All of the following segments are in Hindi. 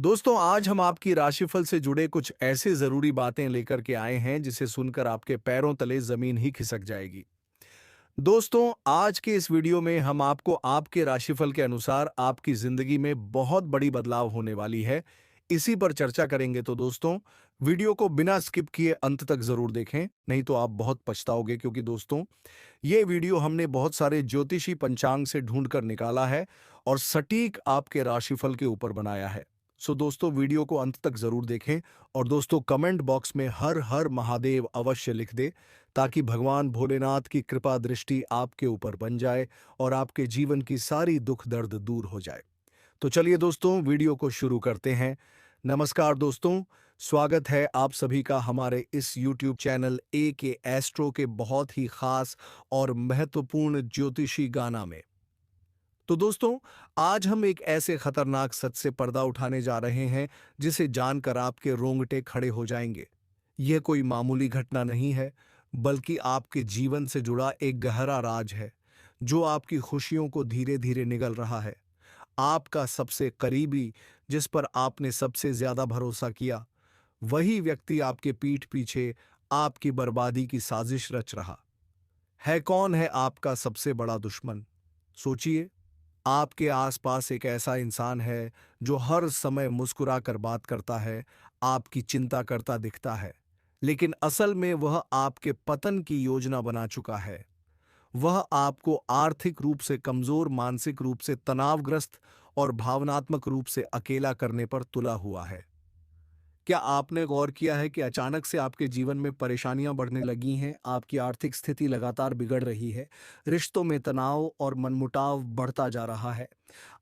दोस्तों, आज हम आपकी राशिफल से जुड़े कुछ ऐसे जरूरी बातें लेकर के आए हैं जिसे सुनकर आपके पैरों तले जमीन ही खिसक जाएगी। दोस्तों, आज के इस वीडियो में हम आपको आपके राशिफल के अनुसार आपकी जिंदगी में बहुत बड़ी बदलाव होने वाली है, इसी पर चर्चा करेंगे। तो दोस्तों, वीडियो को बिना स्किप किए अंत तक जरूर देखें, नहीं तो आप बहुत पछताओगे। क्योंकि दोस्तों, ये वीडियो हमने बहुत सारे ज्योतिषी पंचांग से ढूंढकर निकाला है और सटीक आपके राशिफल के ऊपर बनाया है। सो दोस्तों, वीडियो को अंत तक जरूर देखें और दोस्तों, कमेंट बॉक्स में हर हर महादेव अवश्य लिख दे, ताकि भगवान भोलेनाथ की कृपा दृष्टि आपके ऊपर बन जाए और आपके जीवन की सारी दुख दर्द दूर हो जाए। तो चलिए दोस्तों, वीडियो को शुरू करते हैं। नमस्कार दोस्तों, स्वागत है आप सभी का हमारे इस YouTube चैनल ए के एस्ट्रो के बहुत ही खास और महत्वपूर्ण ज्योतिषी गाना में। तो दोस्तों, आज हम एक ऐसे खतरनाक सच से पर्दा उठाने जा रहे हैं जिसे जानकर आपके रोंगटे खड़े हो जाएंगे। यह कोई मामूली घटना नहीं है, बल्कि आपके जीवन से जुड़ा एक गहरा राज है जो आपकी खुशियों को धीरे धीरे निगल रहा है। आपका सबसे करीबी, जिस पर आपने सबसे ज्यादा भरोसा किया, वही व्यक्ति आपके पीठ पीछे आपकी बर्बादी की साजिश रच रहा है। कौन है आपका सबसे बड़ा दुश्मन? सोचिए। आपके आसपास एक ऐसा इंसान है जो हर समय मुस्कुरा कर बात करता है, आपकी चिंता करता दिखता है, लेकिन असल में वह आपके पतन की योजना बना चुका है। वह आपको आर्थिक रूप से कमजोर, मानसिक रूप से तनावग्रस्त और भावनात्मक रूप से अकेला करने पर तुला हुआ है। क्या आपने गौर किया है कि अचानक से आपके जीवन में परेशानियां बढ़ने लगी हैं, आपकी आर्थिक स्थिति लगातार बिगड़ रही है, रिश्तों में तनाव और मनमुटाव बढ़ता जा रहा है,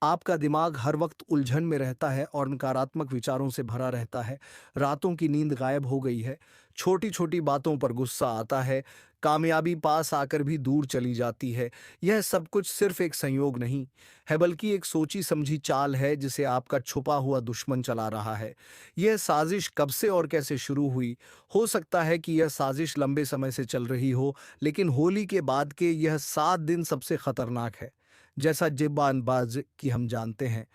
आपका दिमाग हर वक्त उलझन में रहता है और नकारात्मक विचारों से भरा रहता है, रातों की नींद गायब हो गई है, छोटी छोटी बातों पर गुस्सा आता है, कामयाबी पास आकर भी दूर चली जाती है। यह सब कुछ सिर्फ एक संयोग नहीं है, बल्कि एक सोची समझी चाल है जिसे आपका छुपा हुआ दुश्मन चला रहा है। यह साजिश कब से और कैसे शुरू हुई? हो सकता है कि यह साजिश लंबे समय से चल रही हो, लेकिन होली के बाद के यह 7 दिन सबसे खतरनाक है। जैसा जिब्बानबाज की हम जानते हैं,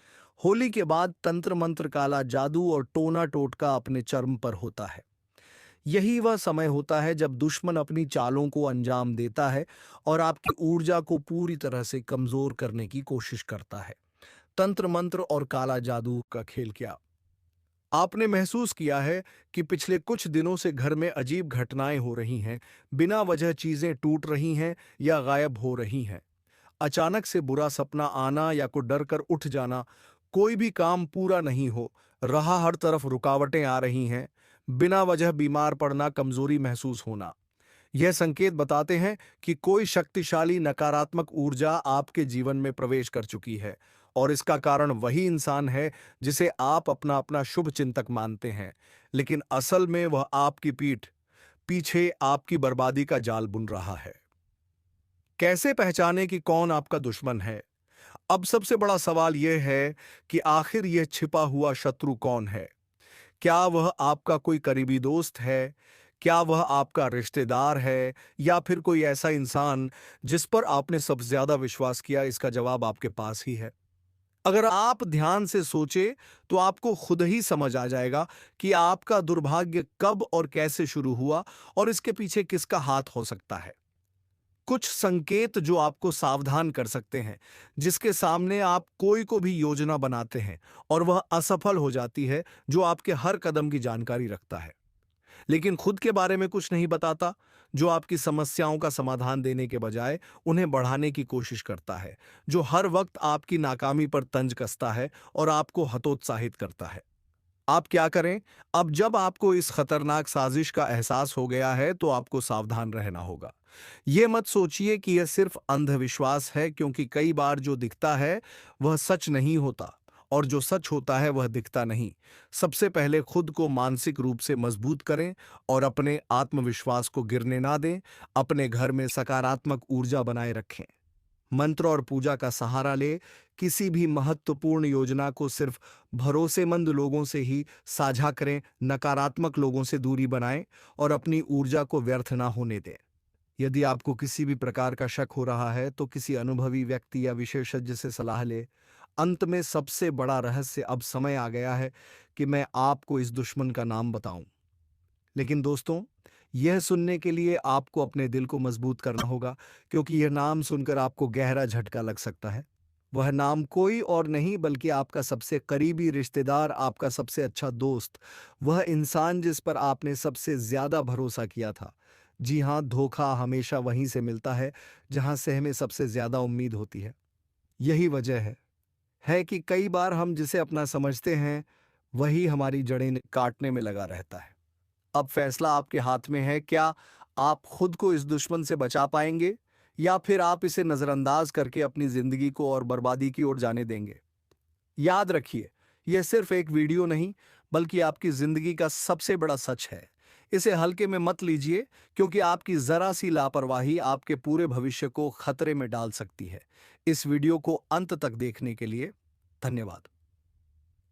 होली के बाद तंत्र मंत्र, काला जादू और टोना टोटका अपने चरम पर होता है। यही वह समय होता है जब दुश्मन अपनी चालों को अंजाम देता है और आपकी ऊर्जा को पूरी तरह से कमजोर करने की कोशिश करता है। तंत्र मंत्र और काला जादू का खेल क्या? आपने महसूस किया है कि पिछले कुछ दिनों से घर में अजीब घटनाएं हो रही हैं, बिना वजह चीजें टूट रही हैं या गायब हो रही हैं। अचानक से बुरा सपना आना या कोई डर कर उठ जाना, कोई भी काम पूरा नहीं हो रहा, हर तरफ रुकावटें आ रही हैं, बिना वजह बीमार पड़ना, कमजोरी महसूस होना। यह संकेत बताते हैं कि कोई शक्तिशाली नकारात्मक ऊर्जा आपके जीवन में प्रवेश कर चुकी है, और इसका कारण वही इंसान है जिसे आप अपना अपना शुभ चिंतक मानते हैं, लेकिन असल में वह आपकी पीठ पीछे आपकी बर्बादी का जाल बुन रहा है। कैसे पहचाने कि कौन आपका दुश्मन है? अब सबसे बड़ा सवाल यह है कि आखिर यह छिपा हुआ शत्रु कौन है? क्या वह आपका कोई करीबी दोस्त है? क्या वह आपका रिश्तेदार है, या फिर कोई ऐसा इंसान जिस पर आपने सबसे ज्यादा विश्वास किया? इसका जवाब आपके पास ही है। अगर आप ध्यान से सोचे तो आपको खुद ही समझ आ जाएगा कि आपका दुर्भाग्य कब और कैसे शुरू हुआ और इसके पीछे किसका हाथ हो सकता है। कुछ संकेत जो आपको सावधान कर सकते हैं, जिसके सामने आप कोई को भी योजना बनाते हैं और वह असफल हो जाती है, जो आपके हर कदम की जानकारी रखता है लेकिन खुद के बारे में कुछ नहीं बताता, जो आपकी समस्याओं का समाधान देने के बजाय उन्हें बढ़ाने की कोशिश करता है, जो हर वक्त आपकी नाकामी पर तंज कसता है और आपको हतोत्साहित करता है। आप क्या करें? अब जब आपको इस खतरनाक साजिश का एहसास हो गया है, तो आपको सावधान रहना होगा। ये मत सोचिए कि यह सिर्फ अंधविश्वास है, क्योंकि कई बार जो दिखता है वह सच नहीं होता, और जो सच होता है वह दिखता नहीं। सबसे पहले खुद को मानसिक रूप से मजबूत करें और अपने आत्मविश्वास को गिरने ना दें। अपने घर में सकारात्मक ऊर्जा बनाए रखें। मंत्र और पूजा का सहारा ले। किसी भी महत्वपूर्ण योजना को सिर्फ भरोसेमंद लोगों से ही साझा करें, नकारात्मक लोगों से दूरी बनाएं और अपनी ऊर्जा को व्यर्थ ना होने दें। यदि आपको किसी भी प्रकार का शक हो रहा है, तो किसी अनुभवी व्यक्ति या विशेषज्ञ से सलाह ले। अंत में सबसे बड़ा रहस्य, अब समय आ गया है कि मैं आपको इस दुश्मन का नाम बताऊं। लेकिन दोस्तों, यह सुनने के लिए आपको अपने दिल को मजबूत करना होगा, क्योंकि यह नाम सुनकर आपको गहरा झटका लग सकता है। वह नाम कोई और नहीं बल्कि आपका सबसे करीबी रिश्तेदार, आपका सबसे अच्छा दोस्त, वह इंसान जिस पर आपने सबसे ज्यादा भरोसा किया था। जी हाँ, धोखा हमेशा वहीं से मिलता है जहां से हमें सबसे ज्यादा उम्मीद होती है। यही वजह है कि कई बार हम जिसे अपना समझते हैं, वही हमारी जड़ें काटने में लगा रहता है। अब फैसला आपके हाथ में है, क्या आप खुद को इस दुश्मन से बचा पाएंगे, या फिर आप इसे नजरअंदाज करके अपनी जिंदगी को और बर्बादी की ओर जाने देंगे। याद रखिए, यह सिर्फ एक वीडियो नहीं, बल्कि आपकी जिंदगी का सबसे बड़ा सच है। इसे हल्के में मत लीजिए, क्योंकि आपकी जरा सी लापरवाही आपके पूरे भविष्य को खतरे में डाल सकती है। इस वीडियो को अंत तक देखने के लिए धन्यवाद।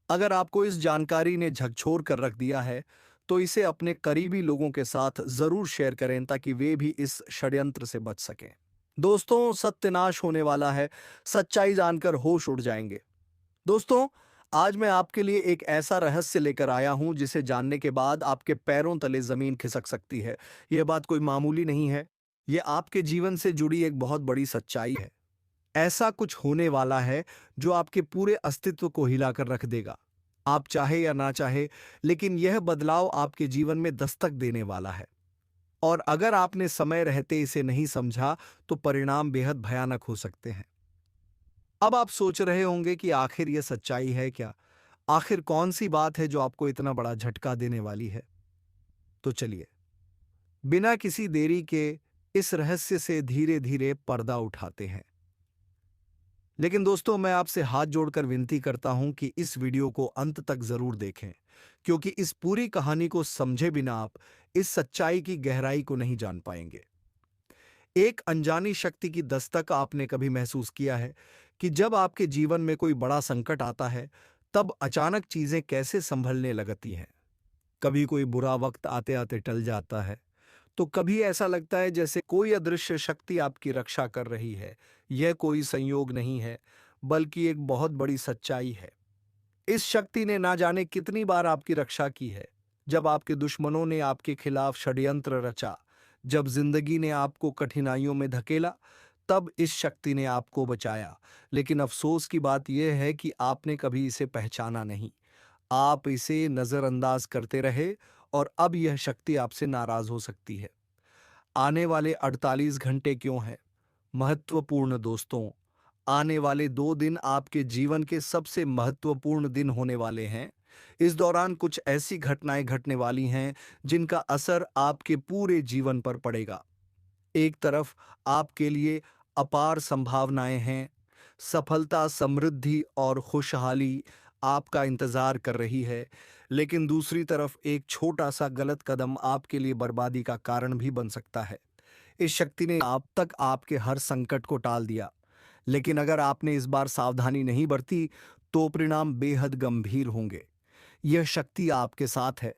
अगर आपको इस जानकारी ने झकझोर कर रख दिया है, तो इसे अपने करीबी लोगों के साथ जरूर शेयर करें, ताकि वे भी इस षड्यंत्र से बच सकें। दोस्तों, सत्यानाश होने वाला है, सच्चाई जानकर होश उड़ जाएंगे। दोस्तों, आज मैं आपके लिए एक ऐसा रहस्य लेकर आया हूं जिसे जानने के बाद आपके पैरों तले जमीन खिसक सकती है। यह बात कोई मामूली नहीं है, यह आपके जीवन से जुड़ी एक बहुत बड़ी सच्चाई है। ऐसा कुछ होने वाला है जो आपके पूरे अस्तित्व को हिलाकर रख देगा। आप चाहे या ना चाहे, लेकिन यह बदलाव आपके जीवन में दस्तक देने वाला है। और अगर आपने समय रहते इसे नहीं समझा, तो परिणाम बेहद भयानक हो सकते हैं। अब आप सोच रहे होंगे कि आखिर यह सच्चाई है क्या? आखिर कौन सी बात है जो आपको इतना बड़ा झटका देने वाली है? तो चलिए, बिना किसी देरी के इस रहस्य से धीरे धीरे पर्दा उठाते हैं। लेकिन दोस्तों, मैं आपसे हाथ जोड़कर विनती करता हूं कि इस वीडियो को अंत तक जरूर देखें, क्योंकि इस पूरी कहानी को समझे बिना आप इस सच्चाई की गहराई को नहीं जान पाएंगे। एक अनजानी शक्ति की दस्तक आपने कभी महसूस किया है कि जब आपके जीवन में कोई बड़ा संकट आता है, तब अचानक चीजें कैसे संभलने लगती हैं। कभी कोई बुरा वक्त आते आते टल जाता है, तो कभी ऐसा लगता है जैसे कोई अदृश्य शक्ति आपकी रक्षा कर रही है। यह कोई संयोग नहीं है, बल्कि एक बहुत बड़ी सच्चाई है। इस शक्ति ने ना जाने कितनी बार आपकी रक्षा की है। जब आपके दुश्मनों ने आपके खिलाफ षड्यंत्र रचा, जब जिंदगी ने आपको कठिनाइयों में धकेला, तब इस शक्ति ने आपको बचाया। लेकिन अफसोस की बात यह है कि आपने कभी इसे पहचाना नहीं। आप इसे नजरअंदाज करते रहे, और अब यह शक्ति आपसे नाराज हो सकती है। आने वाले 48 घंटे क्यों हैं महत्वपूर्ण दोस्तों? आने वाले 2 दिन आपके जीवन के सबसे महत्वपूर्ण दिन होने वाले हैं। इस दौरान कुछ ऐसी घटनाएं घटने वाली हैं जिनका असर आपके पूरे जीवन पर पड़ेगा। एक तरफ आपके लिए अपार संभावनाएं हैं, सफलता, समृद्धि और खुशहाली आपका इंतजार कर रही है। लेकिन दूसरी तरफ एक छोटा सा गलत कदम आपके लिए बर्बादी का कारण भी बन सकता है। इस शक्ति ने अब तक आपके हर संकट को टाल दिया, लेकिन अगर आपने इस बार सावधानी नहीं बरती, तो परिणाम बेहद गंभीर होंगे। यह शक्ति आपके साथ है,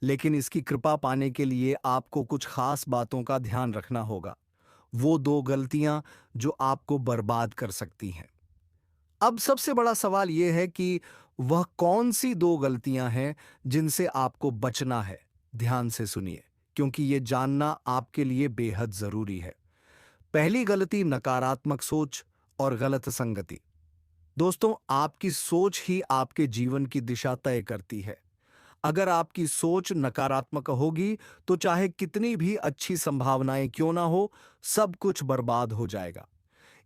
लेकिन इसकी कृपा पाने के लिए आपको कुछ खास बातों का ध्यान रखना होगा। वो 2 गलतियां जो आपको बर्बाद कर सकती हैं। अब सबसे बड़ा सवाल यह है कि वह कौन सी 2 गलतियां हैं जिनसे आपको बचना है। ध्यान से सुनिए, क्योंकि यह जानना आपके लिए बेहद जरूरी है। पहली गलती, नकारात्मक सोच और गलत संगति। दोस्तों, आपकी सोच ही आपके जीवन की दिशा तय करती है। अगर आपकी सोच नकारात्मक होगी, तो चाहे कितनी भी अच्छी संभावनाएं क्यों ना हो, सब कुछ बर्बाद हो जाएगा।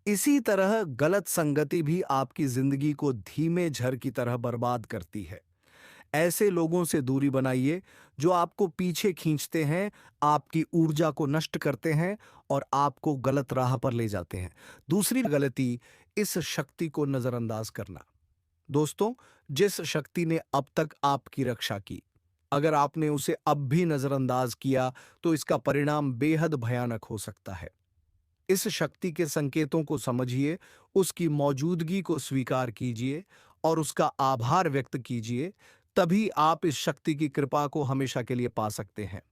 इसी तरह गलत संगति भी आपकी जिंदगी को धीमे झर की तरह बर्बाद करती है। ऐसे लोगों से दूरी बनाइए जो आपको पीछे खींचते हैं, आपकी ऊर्जा को नष्ट करते हैं और आपको गलत राह पर ले जाते हैं। दूसरी गलती, इस शक्ति को नजरअंदाज करना। दोस्तों, जिस शक्ति ने अब तक आपकी रक्षा की, अगर आपने उसे अब भी नजरअंदाज किया, तो इसका परिणाम बेहद भयानक हो सकता है। इस शक्ति के संकेतों को समझिए, उसकी मौजूदगी को स्वीकार कीजिए और उसका आभार व्यक्त कीजिए। तभी आप इस शक्ति की कृपा को हमेशा के लिए पा सकते हैं।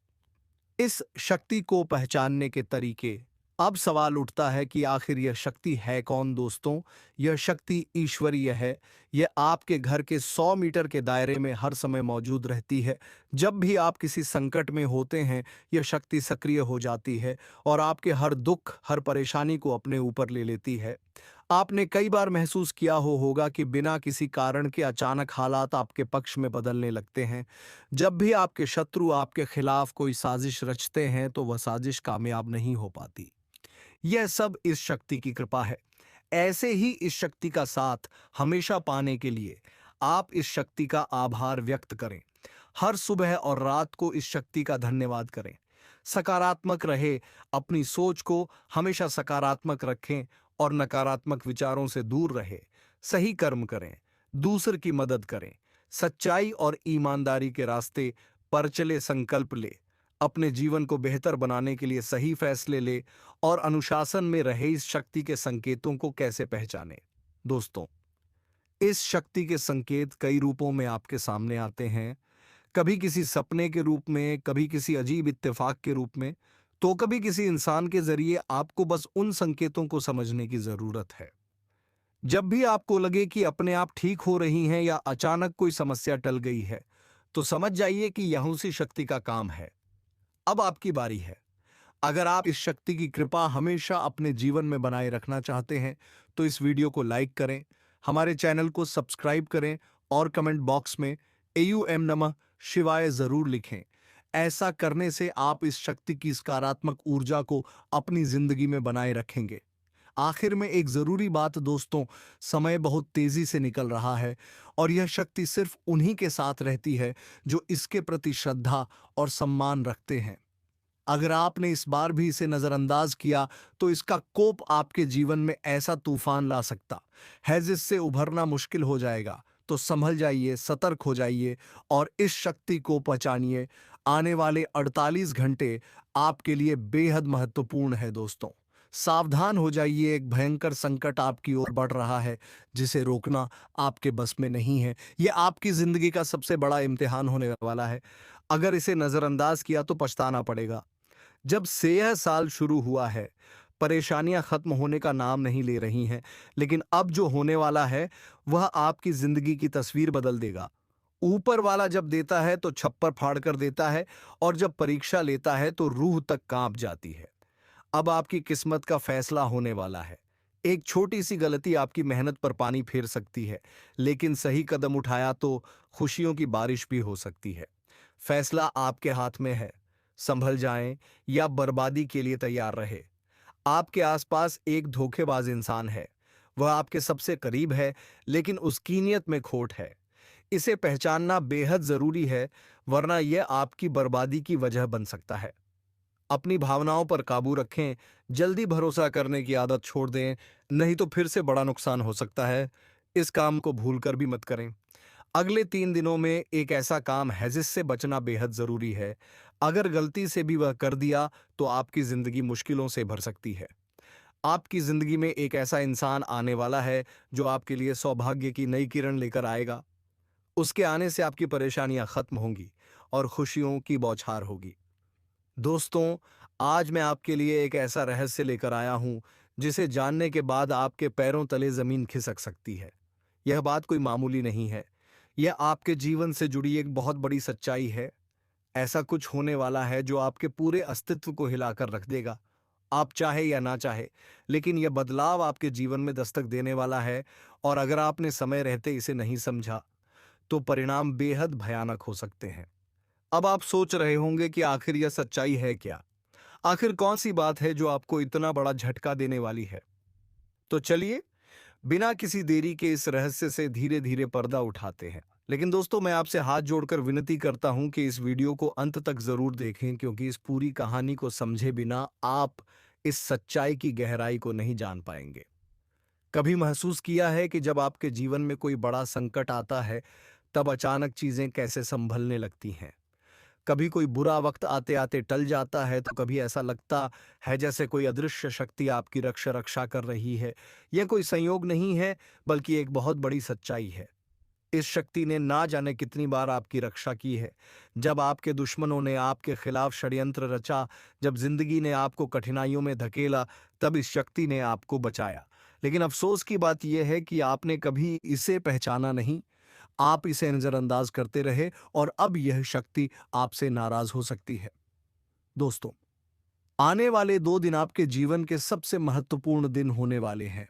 इस शक्ति को पहचानने के तरीके। अब सवाल उठता है कि आखिर यह शक्ति है कौन दोस्तों। यह शक्ति ईश्वरीय है। यह आपके घर के 100 मीटर के दायरे में हर समय मौजूद रहती है। जब भी आप किसी संकट में होते हैं, यह शक्ति सक्रिय हो जाती है और आपके हर दुख, हर परेशानी को अपने ऊपर ले लेती है। आपने कई बार महसूस किया होगा कि बिना किसी कारण के अचानक हालात आपके पक्ष में बदलने लगते हैं। जब भी आपके शत्रु आपके खिलाफ कोई साजिश रचते हैं, तो वह साजिश कामयाब नहीं हो पाती। यह सब इस शक्ति की कृपा है। ऐसे ही इस शक्ति का साथ हमेशा पाने के लिए आप इस शक्ति का आभार व्यक्त करें। हर सुबह और रात को इस शक्ति का धन्यवाद करें। सकारात्मक रहे, अपनी सोच को हमेशा सकारात्मक रखें और नकारात्मक विचारों से दूर रहे। सही कर्म करें, दूसर की मदद करें, सच्चाई और ईमानदारी के रास्ते पर चले संकल्प ले, अपने जीवन को बेहतर बनाने के लिए सही फैसले ले और अनुशासन में रहे। इस शक्ति के संकेतों को कैसे पहचानें? दोस्तों, इस शक्ति के संकेत कई रूपों में आपके सामने आते हैं। कभी किसी सपने के रूप में, कभी किसी अजीब इत्तेफाक के रूप में, तो कभी किसी इंसान के जरिए। आपको बस उन संकेतों को समझने की जरूरत है। जब भी आपको लगे कि अपने आप ठीक हो रही हैं या अचानक कोई समस्या टल गई है, तो समझ जाइए कि यह उसी शक्ति का काम है। अब आपकी बारी है। अगर आप इस शक्ति की कृपा हमेशा अपने जीवन में बनाए रखना चाहते हैं, तो इस वीडियो को लाइक करें, हमारे चैनल को सब्सक्राइब करें और कमेंट बॉक्स में एयूएम नमः शिवाय जरूर लिखें। ऐसा करने से आप इस शक्ति की सकारात्मक ऊर्जा को अपनी जिंदगी में बनाए रखेंगे। आखिर में एक जरूरी बात दोस्तों, समय बहुत तेजी से निकल रहा है और यह शक्ति सिर्फ उन्हीं के साथ रहती है जो इसके प्रति श्रद्धा और सम्मान रखते हैं। अगर आपने इस बार भी इसे नजरअंदाज किया, तो इसका कोप आपके जीवन में ऐसा तूफान ला सकता है जिससे उभरना मुश्किल हो जाएगा। तो संभल जाइए, सतर्क हो जाइए और इस शक्ति को पहचानिए। आने वाले 48 घंटे आपके लिए बेहद महत्वपूर्ण है दोस्तों। सावधान हो जाइए, एक भयंकर संकट आपकी ओर बढ़ रहा है जिसे रोकना आपके बस में नहीं है। यह आपकी जिंदगी का सबसे बड़ा इम्तिहान होने वाला है। अगर इसे नजरअंदाज किया तो पछताना पड़ेगा। जब से यह साल शुरू हुआ है, परेशानियां खत्म होने का नाम नहीं ले रही हैं, लेकिन अब जो होने वाला है वह आपकी जिंदगी की तस्वीर बदल देगा। ऊपर वाला जब देता है तो छप्पर फाड़ कर देता है और जब परीक्षा लेता है तो रूह तक कांप जाती है। अब आपकी किस्मत का फैसला होने वाला है। एक छोटी सी गलती आपकी मेहनत पर पानी फेर सकती है, लेकिन सही कदम उठाया तो खुशियों की बारिश भी हो सकती है। फैसला आपके हाथ में है। संभल जाएं या बर्बादी के लिए तैयार रहे। आपके आसपास एक धोखेबाज इंसान है। वह आपके सबसे करीब है, लेकिन उसकी नीयत में खोट है। इसे पहचानना बेहद जरूरी है, वरना यह आपकी बर्बादी की वजह बन सकता है। अपनी भावनाओं पर काबू रखें, जल्दी भरोसा करने की आदत छोड़ दें, नहीं तो फिर से बड़ा नुकसान हो सकता है। इस काम को भूलकर भी मत करें। अगले 3 दिनों में एक ऐसा काम है जिससे बचना बेहद जरूरी है। अगर गलती से भी वह कर दिया तो आपकी जिंदगी मुश्किलों से भर सकती है। आपकी जिंदगी में एक ऐसा इंसान आने वाला है जो आपके लिए सौभाग्य की नई किरण लेकर आएगा। उसके आने से आपकी परेशानियां खत्म होंगी और खुशियों की बौछार होगी। दोस्तों, आज मैं आपके लिए एक ऐसा रहस्य लेकर आया हूं जिसे जानने के बाद आपके पैरों तले जमीन खिसक सकती है। यह बात कोई मामूली नहीं है। यह आपके जीवन से जुड़ी एक बहुत बड़ी सच्चाई है। ऐसा कुछ होने वाला है जो आपके पूरे अस्तित्व को हिलाकर रख देगा। आप चाहे या ना चाहे, लेकिन यह बदलाव आपके जीवन में दस्तक देने वाला है और अगर आपने समय रहते इसे नहीं समझा, तो परिणाम बेहद भयानक हो सकते हैं। अब आप सोच रहे होंगे कि आखिर यह सच्चाई है क्या? आखिर कौन सी बात है जो आपको इतना बड़ा झटका देने वाली है? तो चलिए, बिना किसी देरी के इस रहस्य से धीरे धीरे पर्दा उठाते हैं। लेकिन दोस्तों, मैं आपसे हाथ जोड़कर विनती करता हूं कि इस वीडियो को अंत तक जरूर देखें, क्योंकि इस पूरी कहानी को समझे बिना आप इस सच्चाई की गहराई को नहीं जान पाएंगे। कभी महसूस किया है कि जब आपके जीवन में कोई बड़ा संकट आता है, तब अचानक चीजें कैसे संभलने लगती हैं? कभी कोई बुरा वक्त आते आते टल जाता है, तो कभी ऐसा लगता है जैसे कोई अदृश्य शक्ति आपकी रक्षा कर रही है। यह कोई संयोग नहीं है, बल्कि एक बहुत बड़ी सच्चाई है। इस शक्ति ने ना जाने कितनी बार आपकी रक्षा की है। जब आपके दुश्मनों ने आपके खिलाफ षड्यंत्र रचा, जब जिंदगी ने आपको कठिनाइयों में धकेला, तब इस शक्ति ने आपको बचाया। लेकिन अफसोस की बात यह है कि आपने कभी इसे पहचाना नहीं। आप इसे नजरअंदाज करते रहे और अब यह शक्ति आपसे नाराज हो सकती है। दोस्तों, आने वाले 2 दिन आपके जीवन के सबसे महत्वपूर्ण दिन होने वाले हैं।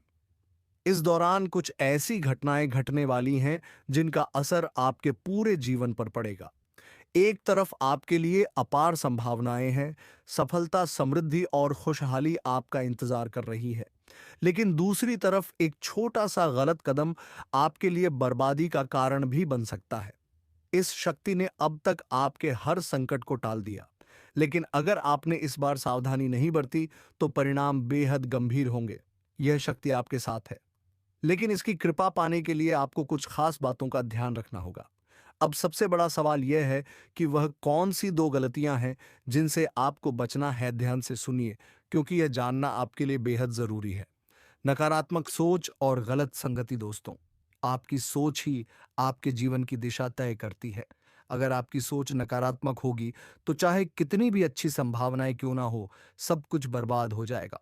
इस दौरान कुछ ऐसी घटनाएं घटने वाली हैं जिनका असर आपके पूरे जीवन पर पड़ेगा। एक तरफ आपके लिए अपार संभावनाएं हैं, सफलता, समृद्धि और खुशहाली आपका इंतजार कर रही है। लेकिन दूसरी तरफ एक छोटा सा गलत कदम आपके लिए बर्बादी का कारण भी बन सकता है। इस शक्ति ने अब तक आपके हर संकट को टाल दिया, लेकिन अगर आपने इस बार सावधानी नहीं बरती तो परिणाम बेहद गंभीर होंगे। यह शक्ति आपके साथ है, लेकिन इसकी कृपा पाने के लिए आपको कुछ खास बातों का ध्यान रखना होगा। अब सबसे बड़ा सवाल यह है कि वह कौन सी 2 गलतियां हैं जिनसे आपको बचना है। ध्यान से सुनिए, क्योंकि यह जानना आपके लिए बेहद जरूरी है। नकारात्मक सोच और गलत संगति। दोस्तों, आपकी सोच ही आपके जीवन की दिशा तय करती है। अगर आपकी सोच नकारात्मक होगी तो चाहे कितनी भी अच्छी संभावनाएं क्यों ना हो, सब कुछ बर्बाद हो जाएगा।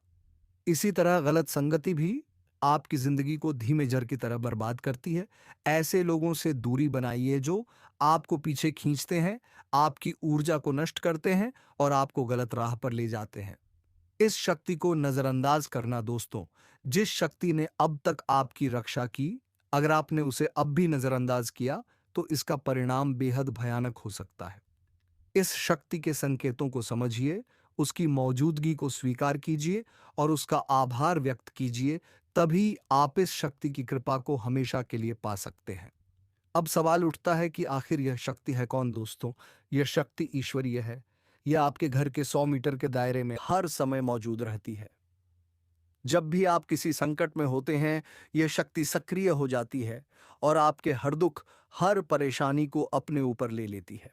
इसी तरह गलत संगति भी आपकी जिंदगी को धीमे जर की तरह बर्बाद करती है। ऐसे लोगों से दूरी बनाइए जो आपको पीछे खींचते हैं, आपकी ऊर्जा को नष्ट करते हैं और आपको गलत राह पर ले जाते हैं। इस शक्ति को नजरअंदाज करना। दोस्तों, जिस शक्ति ने अब तक आपकी रक्षा की, अगर आपने उसे अब भी नजरअंदाज किया तो इसका परिणाम बेहद भयानक हो सकता है। इस शक्ति के संकेतों को समझिए, उसकी मौजूदगी को स्वीकार कीजिए और उसका आभार व्यक्त कीजिए। तभी आप इस शक्ति की कृपा को हमेशा के लिए पा सकते हैं। अब सवाल उठता है कि आखिर यह शक्ति है कौन। दोस्तों, यह शक्ति ईश्वरीय है। यह आपके घर के 100 मीटर के दायरे में हर समय मौजूद रहती है। जब भी आप किसी संकट में होते हैं, यह शक्ति सक्रिय हो जाती है और आपके हर दुख, हर परेशानी को अपने ऊपर ले लेती है।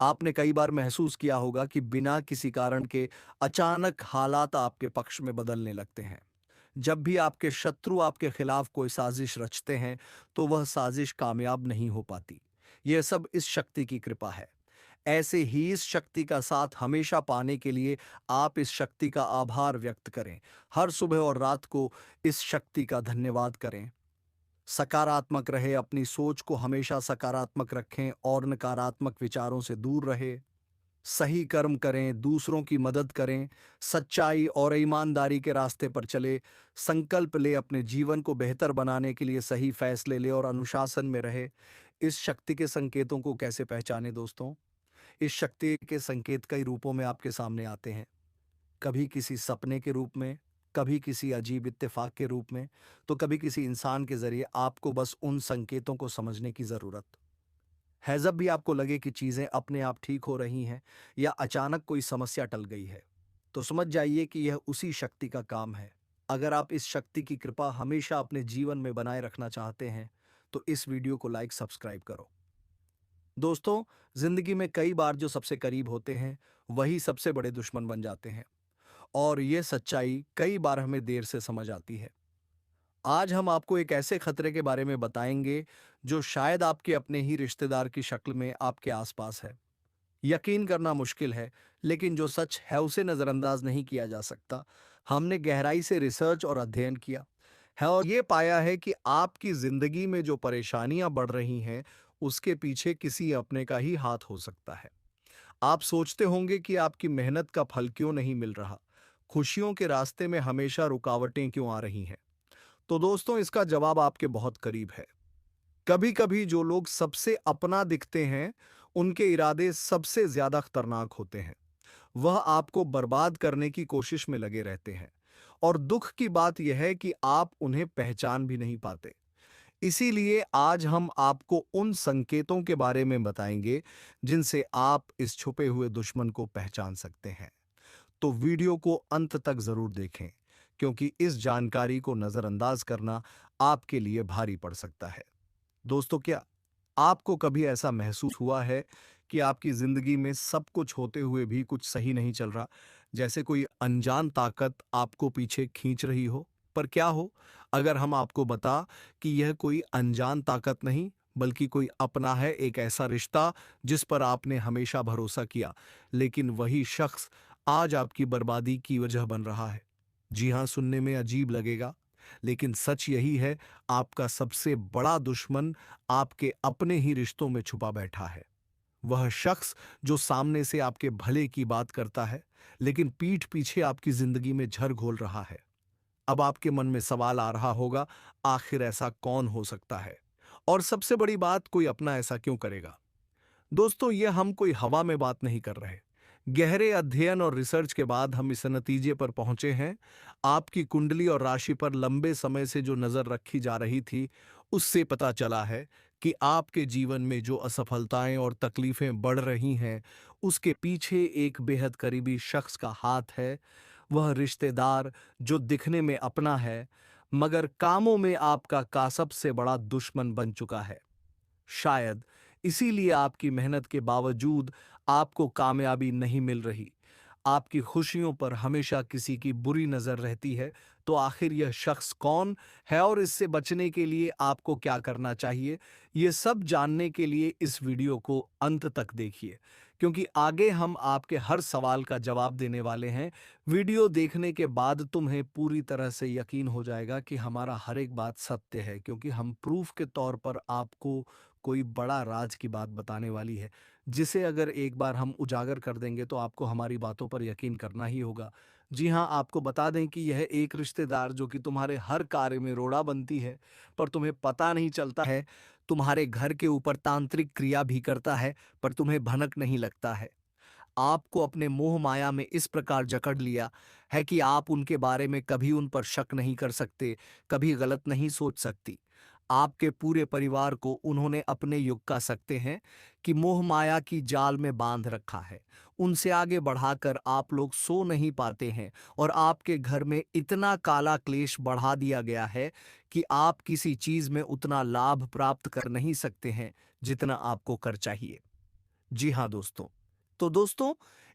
आपने कई बार महसूस किया होगा कि बिना किसी कारण के अचानक हालात आपके पक्ष में बदलने लगते हैं। जब भी आपके शत्रु आपके खिलाफ कोई साजिश रचते हैं तो वह साजिश कामयाब नहीं हो पाती। यह सब इस शक्ति की कृपा है। ऐसे ही इस शक्ति का साथ हमेशा पाने के लिए आप इस शक्ति का आभार व्यक्त करें। हर सुबह और रात को इस शक्ति का धन्यवाद करें। सकारात्मक रहे, अपनी सोच को हमेशा सकारात्मक रखें और नकारात्मक विचारों से दूर रहे। सही कर्म करें, दूसरों की मदद करें, सच्चाई और ईमानदारी के रास्ते पर चले। संकल्प ले, अपने जीवन को बेहतर बनाने के लिए सही फैसले ले और अनुशासन में रहे। इस शक्ति के संकेतों को कैसे पहचाने। दोस्तों, इस शक्ति के संकेत कई रूपों में आपके सामने आते हैं। कभी किसी सपने के रूप में, कभी किसी अजीब इत्तेफाक के रूप में, तो कभी किसी इंसान के जरिए। आपको बस उन संकेतों को समझने की जरूरत है। जब भी आपको लगे कि चीजें अपने आप ठीक हो रही हैं या अचानक कोई समस्या टल गई है, तो समझ जाइए कि यह उसी शक्ति का काम है। अगर आप इस शक्ति की कृपा हमेशा अपने जीवन में बनाए रखना चाहते हैं तो इस वीडियो को लाइक, सब्सक्राइब करो। दोस्तों, जिंदगी में कई बार जो सबसे करीब होते हैं वही सबसे बड़े दुश्मन बन जाते हैं, और ये सच्चाई कई बार हमें देर से समझ आती है। आज हम आपको एक ऐसे खतरे के बारे में बताएंगे जो शायद आपके अपने ही रिश्तेदार की शक्ल में आपके आसपास है। यकीन करना मुश्किल है, लेकिन जो सच है उसे नजरअंदाज नहीं किया जा सकता। हमने गहराई से रिसर्च और अध्ययन किया है और ये पाया है कि आपकी जिंदगी में जो परेशानियां बढ़ रही हैं उसके पीछे किसी अपने का ही हाथ हो सकता है। आप सोचते होंगे कि आपकी मेहनत का फल क्यों नहीं मिल रहा, खुशियों के रास्ते में हमेशा रुकावटें क्यों आ रही हैं। तो दोस्तों, इसका जवाब आपके बहुत करीब है। कभी कभी जो लोग सबसे अपना दिखते हैं उनके इरादे सबसे ज्यादा खतरनाक होते हैं। वह आपको बर्बाद करने की कोशिश में लगे रहते हैं, और दुख की बात यह है कि आप उन्हें पहचान भी नहीं पाते। इसीलिए आज हम आपको उन संकेतों के बारे में बताएंगे जिनसे आप इस छुपे हुए दुश्मन को पहचान सकते हैं। तो वीडियो को अंत तक जरूर देखें, क्योंकि इस जानकारी को नजरअंदाज करना आपके लिए भारी पड़ सकता है। दोस्तों, क्या आपको कभी ऐसा महसूस हुआ है कि आपकी जिंदगी में सब कुछ होते हुए भी कुछ सही नहीं चल रहा, जैसे कोई अनजान ताकत आपको पीछे खींच रही हो? पर क्या हो अगर हम आपको बता कि यह कोई अनजान ताकत नहीं, बल्कि कोई अपना है, एक ऐसा रिश्ता जिस पर आपने हमेशा भरोसा किया, लेकिन वही शख्स आज आपकी बर्बादी की वजह बन रहा है। जी हाँ, सुनने में अजीब लगेगा, लेकिन सच यही है, आपका सबसे बड़ा दुश्मन आपके अपने ही रिश्तों में छुपा बैठा है। वह शख्स जो सामने से आपके भले की बात करता है, लेकिन पीठ पीछे आपकी जिंदगी में झर घोल रहा है। अब आपके मन में सवाल आ रहा होगा, आखिर ऐसा कौन हो सकता है? और सबसे बड़ी बात, कोई अपना ऐसा क्यों करेगा? दोस्तों, ये हम कोई हवा में बात नहीं कर रहे। गहरे अध्ययन और रिसर्च के बाद हम इस नतीजे पर पहुंचे हैं। आपकी कुंडली और राशि पर लंबे समय से जो नजर रखी जा रही थी, उससे पता चला है कि आपके जीवन में जो असफलताएं और तकलीफें बढ़ रही हैं, उसके पीछे एक बेहद करीबी शख्स का हाथ है। वह रिश्तेदार जो दिखने में अपना है, मगर कामों में आपका का सबसे बड़ा दुश्मन बन चुका है। शायद इसीलिए आपकी मेहनत के बावजूद आपको कामयाबी नहीं मिल रही। आपकी खुशियों पर हमेशा किसी की बुरी नजर रहती है। तो आखिर यह शख्स कौन है और इससे बचने के लिए आपको क्या करना चाहिए? ये सब जानने के लिए इस वीडियो को अंत तक देखिए, क्योंकि आगे हम आपके हर सवाल का जवाब देने वाले हैं। वीडियो देखने के बाद तुम्हें पूरी तरह से यकीन हो जाएगा कि हमारा हर एक बात सत्य है, क्योंकि हम प्रूफ के तौर पर आपको कोई बड़ा राज की बात बताने वाली है, जिसे अगर एक बार हम उजागर कर देंगे तो आपको हमारी बातों पर यकीन करना ही होगा। जी हाँ, आपको बता दें कि यह एक रिश्तेदार जो कि तुम्हारे हर कार्य में रोड़ा बनती है, पर तुम्हें पता नहीं चलता है। तुम्हारे घर के ऊपर तांत्रिक क्रिया भी करता है, पर तुम्हें भनक नहीं लगता है। आपको अपने मोह माया में इस प्रकार जकड़ लिया है कि आप उनके बारे में कभी उन पर शक नहीं कर सकते, कभी गलत नहीं सोच सकती। आपके पूरे परिवार को उन्होंने अपने युग का सकते हैं कि मोह माया की जाल में बांध रखा है। उनसे आगे बढ़ाकर आप लोग सो नहीं पाते हैं, और आपके घर में इतना काला क्लेश बढ़ा दिया गया है कि आप किसी चीज में उतना लाभ प्राप्त कर नहीं सकते हैं जितना आपको कर चाहिए। जी हाँ दोस्तों। तो दोस्तों,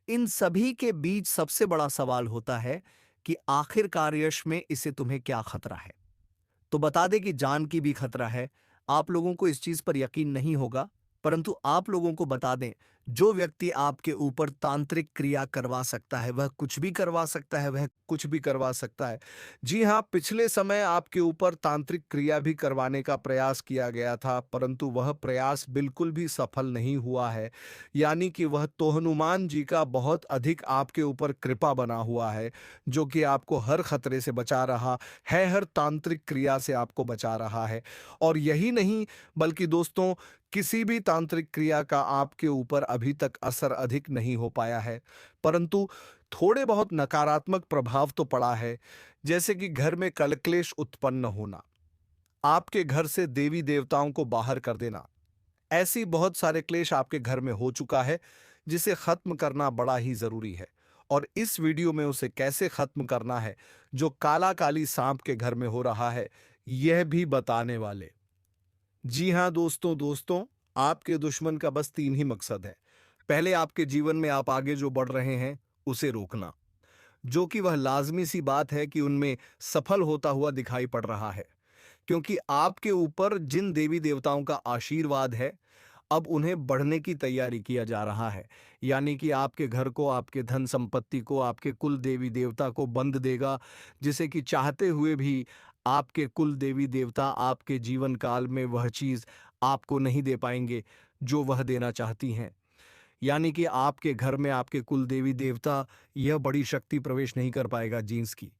इन सभी के बीच सबसे बड़ा सवाल होता है कि आखिरकार यश में इसे तुम्हें क्या खतरा है? तो बता दें कि जान की भी खतरा है। आप लोगों को इस चीज पर यकीन नहीं होगा, परंतु आप लोगों को बता दें, जो व्यक्ति आपके ऊपर तांत्रिक क्रिया करवा सकता है, वह कुछ भी करवा सकता है, वह कुछ भी करवा सकता है। जी हाँ, पिछले समय आपके ऊपर तांत्रिक क्रिया भी करवाने का प्रयास किया गया था, परंतु वह प्रयास बिल्कुल भी सफल नहीं हुआ है। यानी कि वह तो हनुमान जी का बहुत अधिक आपके ऊपर कृपा बना हुआ है, जो कि आपको हर खतरे से बचा रहा है, हर तांत्रिक क्रिया से आपको बचा रहा है। और यही नहीं, बल्कि दोस्तों, किसी भी तांत्रिक क्रिया का आपके ऊपर अभी तक असर अधिक नहीं हो पाया है, परंतु थोड़े बहुत नकारात्मक प्रभाव तो पड़ा है। जैसे कि घर में कलक्लेश उत्पन्न होना, आपके घर से देवी देवताओं को बाहर कर देना, ऐसी बहुत सारे क्लेश आपके घर में हो चुका है, जिसे खत्म करना बड़ा ही जरूरी है। और इस वीडियो में उसे कैसे खत्म करना है, जो काला काली सांप के घर में हो रहा है, यह भी बताने वाले। जी हाँ दोस्तों, आपके दुश्मन का बस तीन ही मकसद है। पहले, आपके जीवन में आप आगे जो बढ़ रहे हैं उसे रोकना, जो कि वह लाजमी सी बात है कि उनमें सफल होता हुआ दिखाई पड़ रहा है, क्योंकि आपके ऊपर जिन देवी देवताओं का आशीर्वाद है, अब उन्हें बढ़ने की तैयारी किया जा रहा है। यानी कि आपके घर को, आपके धन संपत्ति को, आपके कुल देवी देवता को बंद देगा, जिसे कि चाहते हुए भी आपके कुल देवी देवता आपके जीवन काल में वह चीज आपको नहीं दे पाएंगे जो वह देना चाहती हैं। यानी कि आपके घर में आपके कुल देवी देवता यह बड़ी शक्ति प्रवेश नहीं कर पाएगा जींस की।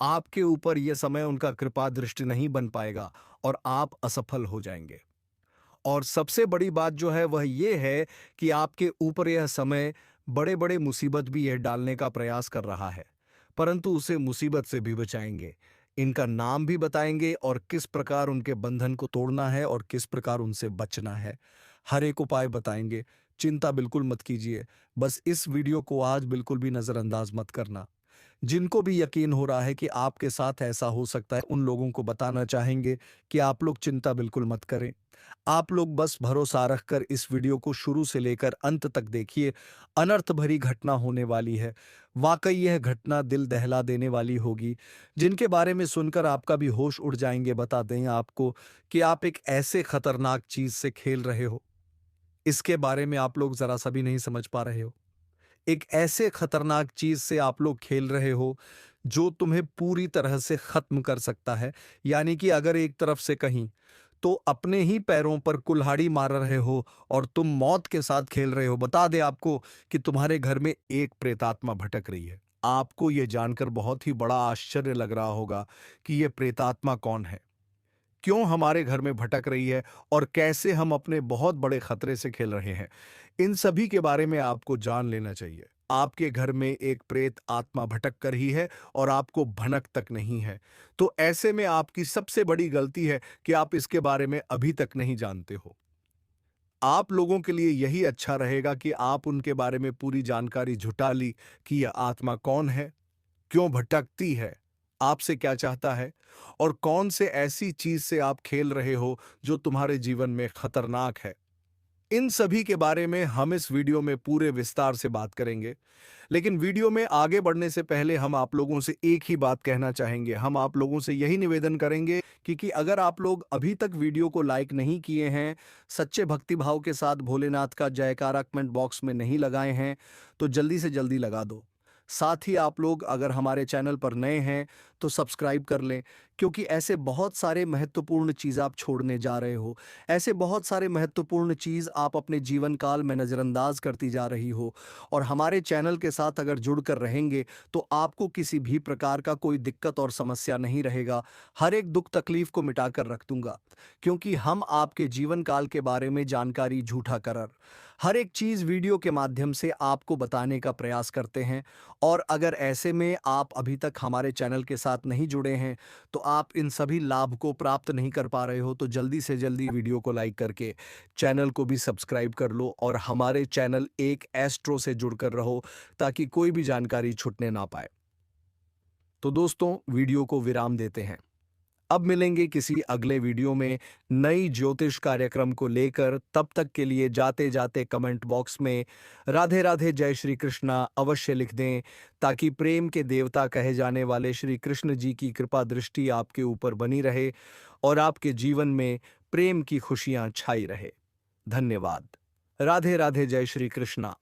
आपके ऊपर यह समय उनका कृपा दृष्टि नहीं बन पाएगा, और आप असफल हो जाएंगे। और सबसे बड़ी बात जो है वह ये है कि आपके ऊपर यह समय बड़े बड़े मुसीबत भी यह डालने का प्रयास कर रहा है, परंतु उसे मुसीबत से भी बचाएंगे। इनका नाम भी बताएंगे और किस प्रकार उनके बंधन को तोड़ना है और किस प्रकार उनसे बचना है, हर एक उपाय बताएंगे। चिंता बिल्कुल मत कीजिए, बस इस वीडियो को आज बिल्कुल भी नजरअंदाज मत करना, जिनको भी यकीन हो रहा है कि आपके साथ ऐसा हो सकता है, उन लोगों को बताना चाहेंगे कि आप लोग चिंता बिल्कुल मत करें। आप लोग बस भरोसा रखकर इस वीडियो को शुरू से लेकर अंत तक देखिए। अनर्थ भरी घटना होने वाली है। वाकई यह घटना दिल दहला देने वाली होगी, जिनके बारे में सुनकर आपका भी होश उड़ जाएंगे। बता दें आपको कि आप एक ऐसे खतरनाक चीज से खेल रहे हो, इसके बारे में आप लोग जरा सा भी नहीं समझ पा रहे हो। एक ऐसे खतरनाक चीज से आप लोग खेल रहे हो जो तुम्हें पूरी तरह से खत्म कर सकता है। यानी कि अगर एक तरफ से कहीं तो अपने ही पैरों पर कुल्हाड़ी मार रहे हो और तुम मौत के साथ खेल रहे हो। बता दे आपको कि तुम्हारे घर में एक प्रेतात्मा भटक रही है। आपको यह जानकर बहुत ही बड़ा आश्चर्य लग रहा होगा कि यह प्रेतात्मा कौन है, क्यों हमारे घर में भटक रही है और कैसे हम अपने बहुत बड़े खतरे से खेल रहे हैं। इन सभी के बारे में आपको जान लेना चाहिए। आपके घर में एक प्रेत आत्मा भटक कर ही है और आपको भनक तक नहीं है। तो ऐसे में आपकी सबसे बड़ी गलती है कि आप इसके बारे में अभी तक नहीं जानते हो। आप लोगों के लिए यही अच्छा रहेगा कि आप उनके बारे में पूरी जानकारी जुटा ली कि यह आत्मा कौन है, क्यों भटकती है, आपसे क्या चाहता है और कौन से ऐसी चीज से आप खेल रहे हो जो तुम्हारे जीवन में खतरनाक है। इन सभी के बारे में हम इस वीडियो में पूरे विस्तार से बात करेंगे। लेकिन वीडियो में आगे बढ़ने से पहले हम आप लोगों से एक ही बात कहना चाहेंगे। हम आप लोगों से यही निवेदन करेंगे कि अगर आप लोग अभी तक वीडियो को लाइक नहीं किए हैं, सच्चे भक्ति भाव के साथ भोलेनाथ का जयकारा कमेंट बॉक्स में नहीं लगाए हैं, तो जल्दी से जल्दी लगा दो। साथ ही आप लोग अगर हमारे चैनल पर नए हैं तो सब्सक्राइब कर लें, क्योंकि ऐसे बहुत सारे महत्वपूर्ण चीज़ आप छोड़ने जा रहे हो। ऐसे बहुत सारे महत्वपूर्ण चीज़ आप अपने जीवन काल में नज़रअंदाज करती जा रही हो। और हमारे चैनल के साथ अगर जुड़कर रहेंगे तो आपको किसी भी प्रकार का कोई दिक्कत और समस्या नहीं रहेगा। हर एक दुख तकलीफ को मिटा कर रख दूंगा, क्योंकि हम आपके जीवन काल के बारे में जानकारी झूठा कर हर एक चीज़ वीडियो के माध्यम से आपको बताने का प्रयास करते हैं। और अगर ऐसे में आप अभी तक हमारे चैनल के साथ नहीं जुड़े हैं, तो आप इन सभी लाभ को प्राप्त नहीं कर पा रहे हो, तो जल्दी से जल्दी वीडियो को लाइक करके चैनल को भी सब्सक्राइब कर लो और हमारे चैनल एक एस्ट्रो से जुड़कर रहो, ताकि कोई भी जानकारी छूटने ना पाए। तो दोस्तों, वीडियो को विराम देते हैं। अब मिलेंगे किसी अगले वीडियो में नई ज्योतिष कार्यक्रम को लेकर। तब तक के लिए जाते जाते कमेंट बॉक्स में राधे राधे जय श्री कृष्णा अवश्य लिख दें, ताकि प्रेम के देवता कहे जाने वाले श्री कृष्ण जी की कृपा दृष्टि आपके ऊपर बनी रहे और आपके जीवन में प्रेम की खुशियां छाई रहे। धन्यवाद। राधे राधे जय श्री कृष्णा।